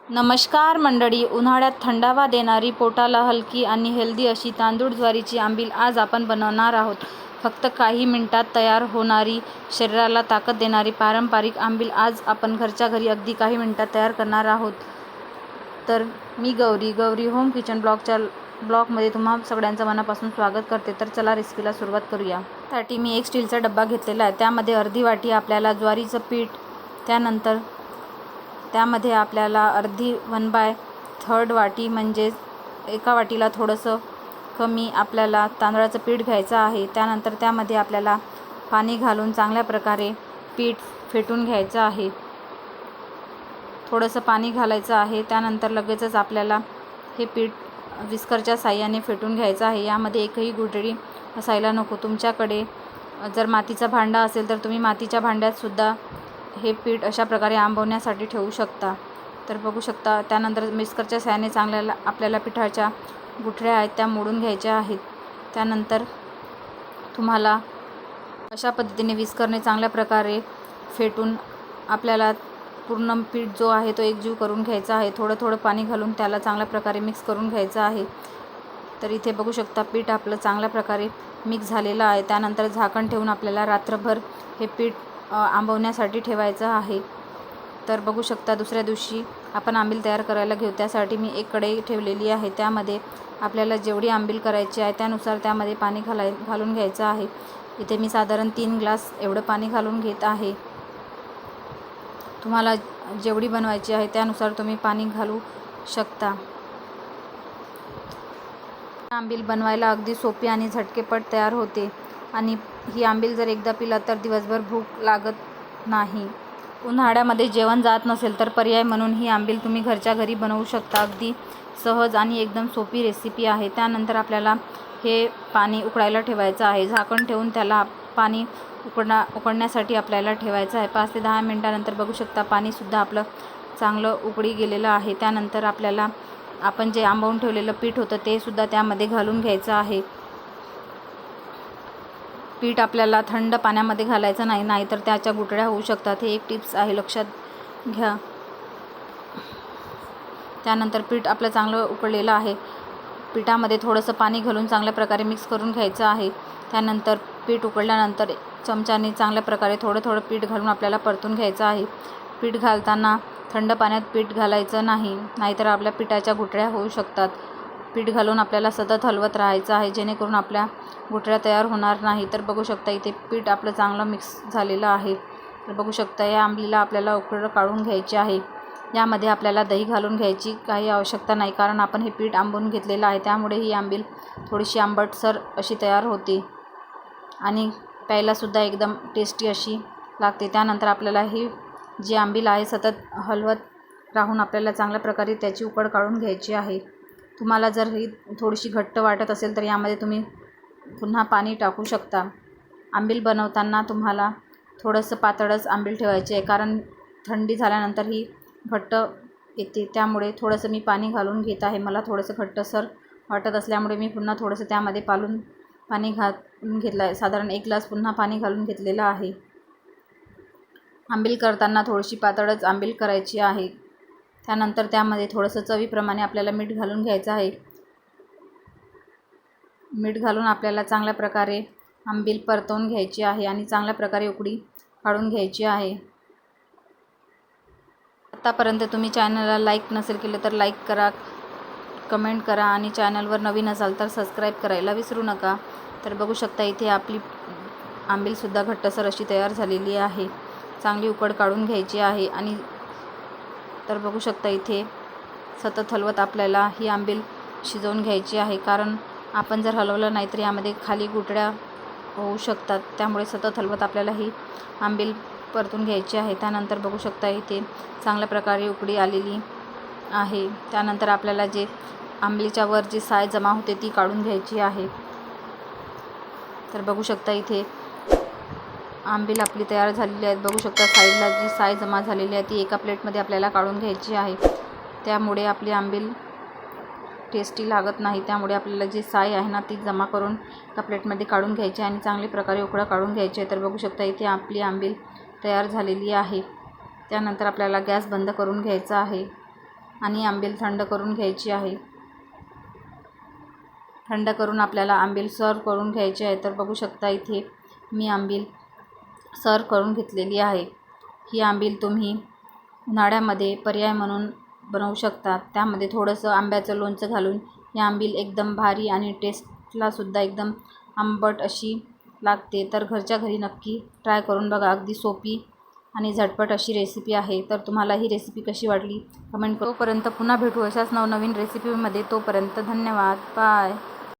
नमस्कार मंडळी, उन्हाळ्यात थंडावा देणारी, पोटाला हलकी आणि हेल्दी अशी तांदूळ ज्वारीची आंबील आज आपण बनवणार आहोत. फक्त काही मिनिटात तयार होणारी, शरीराला ताकद देणारी पारंपरिक आंबील आज आपण घरच्या घरी अगदी काही मिनिटात तयार करणार आहोत. तर मी गौरी होम किचन ब्लॉगमध्ये तुम्हा सगळ्यांचं मनापासून स्वागत करते. तर चला रेसिपीला सुरुवात करूया. त्यासाठी मी एक स्टीलचा डब्बा घेतलेला आहे. त्यामध्ये अर्धी वाटी आपल्याला ज्वारीचं पीठ, त्यानंतर त्यामध्ये आपल्याला अर्धी 1/3 वाटी म्हणजेच एका वाटीला थोडंसं कमी आपल्याला तांदळाचं पीठ घ्यायचं आहे. त्यानंतर त्यामध्ये आपल्याला पाणी घालून चांगल्या प्रकारे पीठ फेटून घ्यायचं आहे. थोडंसं पाणी घालायचं आहे. त्यानंतर लगेचच आपल्याला हे पीठ विस्करच्या साहाय्याने फेटून घ्यायचं आहे. यामध्ये एकही गुठळी असायला नको. तुमच्याकडे जर मातीचा भांडा असेल तर तुम्ही मातीच्या भांड्यातसुद्धा हे पीठ अशा प्रकारे आंबवण्यासाठी ठेवू शकता. तर बघू शकता, त्यानंतर विस्करच्या साहाय्याने चांगल्या आपल्याला पिठाच्या गुठळ्या आहेत त्या मोडून घ्यायच्या आहेत. त्यानंतर तुम्हाला अशा पद्धतीने विस्करने चांगल्या प्रकारे फेटून आपल्याला पूर्ण पीठ जो आहे तो एकजीव करून घ्यायचा आहे. थोडं पाणी घालून त्याला चांगल्या प्रकारे मिक्स करून घ्यायचं आहे. तर इथे बघू शकता पीठ आपलं चांगल्या प्रकारे मिक्स झालेलं आहे. त्यानंतर झाकण ठेवून आपल्याला रात्रभर हे पीठ आंबवण्यासाठी ठेवायचं आहे. तर बघू शकता दुसऱ्या दिवशी आपण आंबील तयार करायला घेऊ. त्यासाठी मी एक कढई ठेवलेली आहे. त्यामध्ये आपल्याला जेवढी आंबील करायची आहे त्यानुसार त्यामध्ये पाणी घालून घ्यायचं आहे. इथे मी साधारण 3 ग्लास एवढं पाणी घालून घेत आहे. तुम्हाला जेवढी बनवायची आहे त्यानुसार तुम्ही पाणी घालू शकता. आंबील बनवायला अगदी सोपी आणि झटकेपट तयार होते आणि ही आंबील जर एकदा पिला तर दिवसभर भूक लागत नाही. उन्हाळ्यामध्ये जेवण जात नसेल तर पर्याय म्हणून ही आंबील तुम्ही घरच्या घरी बनवू शकता. अगदी सहज आणि एकदम सोपी रेसिपी आहे. त्यानंतर आपल्याला हे पाणी उकळायला ठेवायचं आहे. झाकण ठेवून त्याला पाणी उकळण्यासाठी आपल्याला ठेवायचं आहे. 5 ते 10 मिनिटानंतर बघू शकता पाणीसुद्धा आपलं चांगलं उकळी गेलेलं आहे. त्यानंतर आपल्याला आपण जे आंबवून ठेवलेलं पीठ होतं ते सुद्धा त्यामध्ये घालून घ्यायचं आहे. पीठ आपल्याला थंड पाण्यामध्ये घालायचं नाही, नाहीतर त्याच्या गुठळ्या होऊ शकतात. हे एक टिप्स आहे, लक्षात घ्या. त्यानंतर पीठ आपलं चांगलं उकळलेलं आहे. पिठामध्ये थोडंसं पाणी घालून चांगल्या प्रकारे मिक्स करून घ्यायचं आहे. त्यानंतर पीठ उकळल्यानंतर चमच्याने चांगल्या प्रकारे थोडं पीठ घालून आपल्याला परतून घ्यायचं आहे. पीठ घालताना थंड पाण्यात पीठ घालायचं नाही, नाहीतर आपल्या पिठाच्या गुठळ्या होऊ शकतात. पीठ घालून आपल्याला सतत हलवत राहायचं आहे, जेणेकरून आपल्या गुठळ्या तयार होणार नाही. तर बघू शकता इथे पीठ आपलं चांगलं मिक्स झालेलं आहे. तर बघू शकता या आंबलीला आपल्याला उकळं काढून घ्यायची आहे. यामध्ये आपल्याला दही घालून घ्यायची काही आवश्यकता नाही, कारण आपण हे पीठ आंबवून घेतलेलं आहे. त्यामुळे ही आंबील थोडीशी आंबटसर अशी तयार होते आणि प्यायलासुद्धा एकदम टेस्टी अशी लागते. त्यानंतर आपल्याला ही जी आंबील आहे सतत हलवत राहून आपल्याला चांगल्या प्रकारे त्याची उकळ काढून घ्यायची आहे. तुम्हाला जर ही थोडीशी घट्ट वाटत असेल तर यामध्ये तुम्ही पुन्हा पाणी टाकू शकता. आंबील बनवताना तुम्हाला थोडंसं पातळच आंबील ठेवायची आहे, कारण थंडी झाल्यानंतर ही घट्ट येते. त्यामुळे थोडंसं मी पाणी घालून घेत आहे. मला थोडंसं घट्टसर वाटत असल्यामुळे मी पुन्हा थोडंसं त्यामध्ये पाणी घालून घेतलं आहे. साधारण 1 ग्लास पुन्हा पाणी घालून घेतलेलं आहे. आंबील करताना थोडीशी पातळच आंबील करायची आहे. त्यानंतर त्यामध्ये थोडंसं चवीप्रमाणे आपल्याला मीठ घालून घ्यायचं आहे. मीठ घालून आपल्याला चांगल्या प्रकारे आंबील परतवून घ्यायची आहे आणि चांगल्या प्रकारे उकळी काढून घ्यायची आहे. आतापर्यंत तुम्ही चॅनलला लाईक नसेल केलं तर लाईक करा, कमेंट करा आणि चॅनलवर नवीन असाल तर सबस्क्राईब करायला विसरू नका. तर बघू शकता इथे आपली आंबीलसुद्धा घट्टसर अशी तयार झालेली आहे. चांगली उकळ काढून घ्यायची आहे आणि तर बघू शकता इथे सतत हलवत आपल्याला ही आंबील शिजवून घ्यायची आहे, कारण आपण जर हलवलं नाही तर यामध्ये खाली गुठळ्या होऊ शकतात. त्यामुळे सतत हलवत आपल्याला ही आंबील परतून घ्यायची आहे. त्यानंतर बघू शकता इथे चांगल्या प्रकारे उकळी आलेली आहे. त्यानंतर आपल्याला जे आंबीच्या वर जी साय जमा होते ती काढून घ्यायची आहे. तर बघू शकता इथे आंबील आपली तयार झालेली आहे. बघू शकता साईडला जी साय जमा झालेली आहे ती एका प्लेटमध्ये आपल्याला काढून घ्यायची आहे. त्यामुळे आपली आंबील टेस्टी लागत नाही. त्यामुळे आपल्याला जी साय आहे ना ती जमा करून एका प्लेटमध्ये काढून घ्यायची आणि चांगली प्रकारे उकळं काढून घ्यायची आहे. तर बघू शकता इथे आपली आंबील तयार झालेली आहे. त्यानंतर आपल्याला गॅस बंद करून घ्यायचा आहे. आणि आंबील थंड करून घ्यायची आहे. थंड करून आपल्याला आंबील सर्व करून घ्यायची आहे. तर बघू शकता इथे मी आंबील सर्व करून घेतलेली आहे. ही आंबील तुम्ही उन्हाळ्यामध्ये पर्याय म्हणून बनवू शकता. त्यामध्ये थोडंसं आंब्याचं लोणचं घालून ही आंबील एकदम भारी आणि टेस्टलासुद्धा एकदम आंबट अशी लागते. तर घरच्या घरी नक्की ट्राय करून बघा. अगदी सोपी आणि झटपट अशी रेसिपी आहे. तर तुम्हाला ही रेसिपी कशी वाटली कमेंट करा. तोपर्यंत पुन्हा भेटू अशाच नवनवीन रेसिपीमध्ये. तोपर्यंत धन्यवाद. बाय.